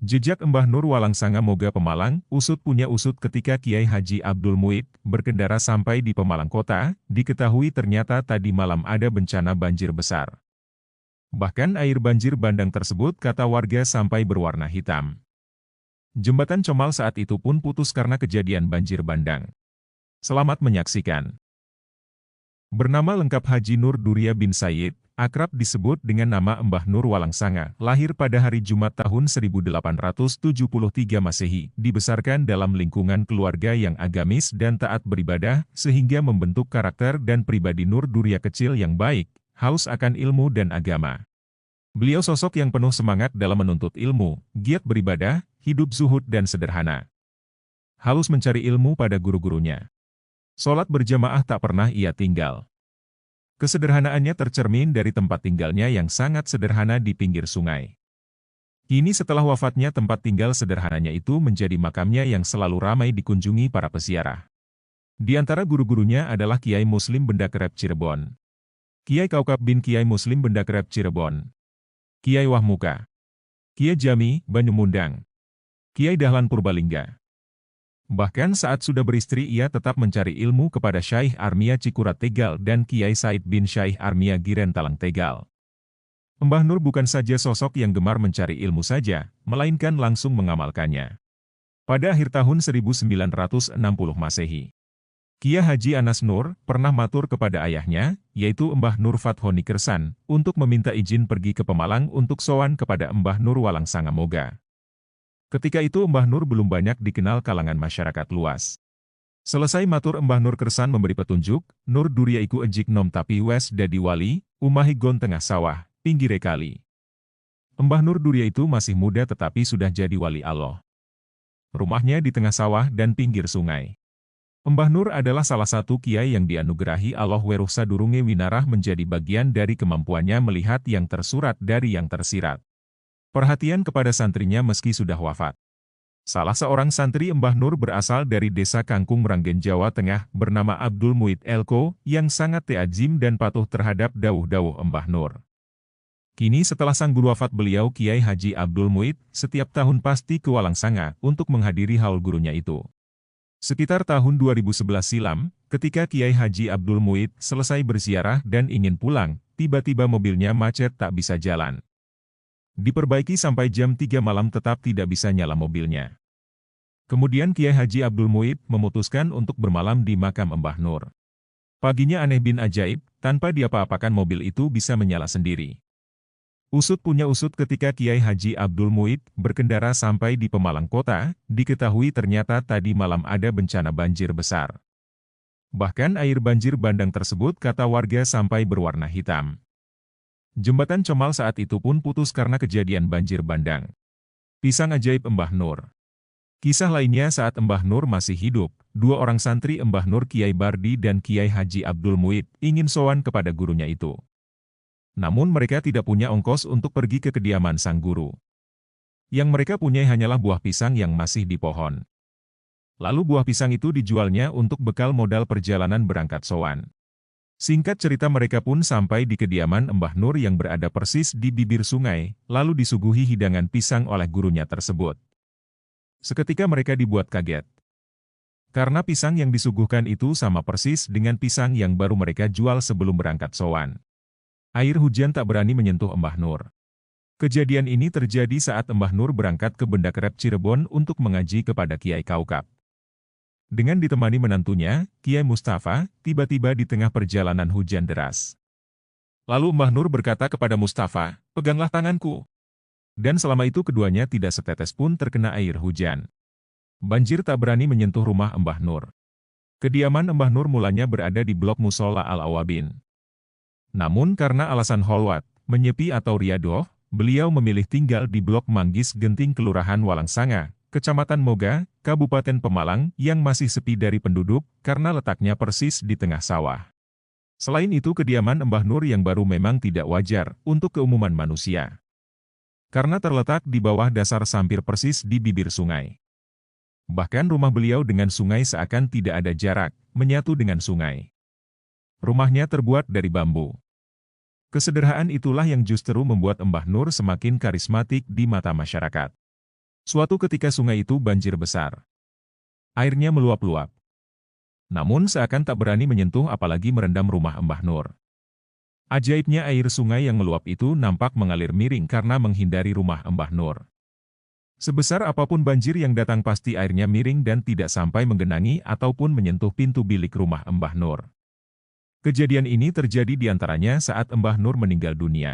Jejak Mbah Nur Walangsanga Moga Pemalang, usut punya usut ketika Kiai Haji Abdul Muid berkendara sampai di Pemalang Kota, diketahui ternyata tadi malam ada bencana banjir besar. Bahkan air banjir bandang tersebut kata warga sampai berwarna hitam. Jembatan Comal saat itu pun putus karena kejadian banjir bandang. Selamat menyaksikan. Bernama lengkap Haji Nur Duria bin Sayyid, akrab disebut dengan nama Mbah Nur Walangsanga, lahir pada hari Jumat tahun 1873 Masehi, dibesarkan dalam lingkungan keluarga yang agamis dan taat beribadah, sehingga membentuk karakter dan pribadi Nur Duria kecil yang baik, haus akan ilmu dan agama. Beliau sosok yang penuh semangat dalam menuntut ilmu, giat beribadah, hidup zuhud dan sederhana. Halus mencari ilmu pada guru-gurunya. Sholat berjamaah tak pernah ia tinggal. Kesederhanaannya tercermin dari tempat tinggalnya yang sangat sederhana di pinggir sungai. Kini setelah wafatnya tempat tinggal sederhananya itu menjadi makamnya yang selalu ramai dikunjungi para peziarah. Di antara guru-gurunya adalah Kiai Muslim Benda Kerep Cirebon, Kiai Kaukab bin Kiai Muslim Benda Kerep Cirebon, Kiai Wahmuka, Kiai Jami, Banyumundang, Kiai Dahlan Purbalingga. Bahkan saat sudah beristri ia tetap mencari ilmu kepada Syaikh Armia Cikurat Tegal dan Kiai Said bin Syaikh Armia Girentalang Tegal. Mbah Nur bukan saja sosok yang gemar mencari ilmu saja, melainkan langsung mengamalkannya. Pada akhir tahun 1960 Masehi, Kiai Haji Anas Nur pernah matur kepada ayahnya, yaitu Mbah Nur Fathoni Kersan, untuk meminta izin pergi ke Pemalang untuk sowan kepada Mbah Nur Walangsanga Moga. Ketika itu Mbah Nur belum banyak dikenal kalangan masyarakat luas. Selesai matur Mbah Nur Kersan memberi petunjuk, Nur Duria iku ejik nom tapi wes dadi wali, umahi gon tengah sawah, pinggire kali. Mbah Nur Duria itu masih muda tetapi sudah jadi wali Allah. Rumahnya di tengah sawah dan pinggir sungai. Mbah Nur adalah salah satu kiai yang dianugerahi Allah weruh sadurunge winarah menjadi bagian dari kemampuannya melihat yang tersurat dari yang tersirat. Perhatian kepada santrinya meski sudah wafat. Salah seorang santri Mbah Nur berasal dari desa Kangkung Meranggen Jawa Tengah bernama Abdul Muid Elko yang sangat ta'adzim dan patuh terhadap dawuh-dawuh Mbah Nur. Kini setelah sang guru wafat beliau Kiai Haji Abdul Muid setiap tahun pasti ke Walangsanga untuk menghadiri haul gurunya itu. Sekitar tahun 2011 silam, ketika Kiai Haji Abdul Muid selesai berziarah dan ingin pulang, tiba-tiba mobilnya macet tak bisa jalan. Diperbaiki sampai jam 3 malam tetap tidak bisa nyala mobilnya. Kemudian Kiai Haji Abdul Muid memutuskan untuk bermalam di makam Mbah Nur. Paginya aneh bin ajaib, tanpa diapa-apakan mobil itu bisa menyala sendiri. Usut punya usut ketika Kiai Haji Abdul Muid berkendara sampai di Pemalang Kota, diketahui ternyata tadi malam ada bencana banjir besar. Bahkan air banjir bandang tersebut kata warga sampai berwarna hitam. Jembatan Comal saat itu pun putus karena kejadian banjir bandang. Pisang ajaib Mbah Nur. Kisah lainnya saat Mbah Nur masih hidup, dua orang santri Mbah Nur Kiai Bardi dan Kiai Haji Abdul Muid ingin sowan kepada gurunya itu. Namun mereka tidak punya ongkos untuk pergi ke kediaman sang guru. Yang mereka punya hanyalah buah pisang yang masih di pohon. Lalu buah pisang itu dijualnya untuk bekal modal perjalanan berangkat sowan. Singkat cerita mereka pun sampai di kediaman Mbah Nur yang berada persis di bibir sungai, lalu disuguhi hidangan pisang oleh gurunya tersebut. Seketika mereka dibuat kaget. Karena pisang yang disuguhkan itu sama persis dengan pisang yang baru mereka jual sebelum berangkat sowan. Air hujan tak berani menyentuh Mbah Nur. Kejadian ini terjadi saat Mbah Nur berangkat ke Benda Kerep Cirebon untuk mengaji kepada Kiai Kaukab. Dengan ditemani menantunya, Kiai Mustafa, tiba-tiba di tengah perjalanan hujan deras. Lalu Mbah Nur berkata kepada Mustafa, "Peganglah tanganku." Dan selama itu keduanya tidak setetes pun terkena air hujan. Banjir tak berani menyentuh rumah Mbah Nur. Kediaman Mbah Nur mulanya berada di blok Musola Al-Awabin. Namun karena alasan holwat, menyepi atau riadoh, beliau memilih tinggal di blok Manggis Genting Kelurahan Walangsanga, Kecamatan Moga, Kabupaten Pemalang yang masih sepi dari penduduk karena letaknya persis di tengah sawah. Selain itu kediaman Mbah Nur yang baru memang tidak wajar untuk keumuman manusia. Karena terletak di bawah dasar sampir persis di bibir sungai. Bahkan rumah beliau dengan sungai seakan tidak ada jarak, menyatu dengan sungai. Rumahnya terbuat dari bambu. Kesederhanaan itulah yang justru membuat Mbah Nur semakin karismatik di mata masyarakat. Suatu ketika sungai itu banjir besar. Airnya meluap-luap. Namun seakan tak berani menyentuh apalagi merendam rumah Mbah Nur. Ajaibnya air sungai yang meluap itu nampak mengalir miring karena menghindari rumah Mbah Nur. Sebesar apapun banjir yang datang pasti airnya miring dan tidak sampai menggenangi ataupun menyentuh pintu bilik rumah Mbah Nur. Kejadian ini terjadi di antaranya saat Mbah Nur meninggal dunia.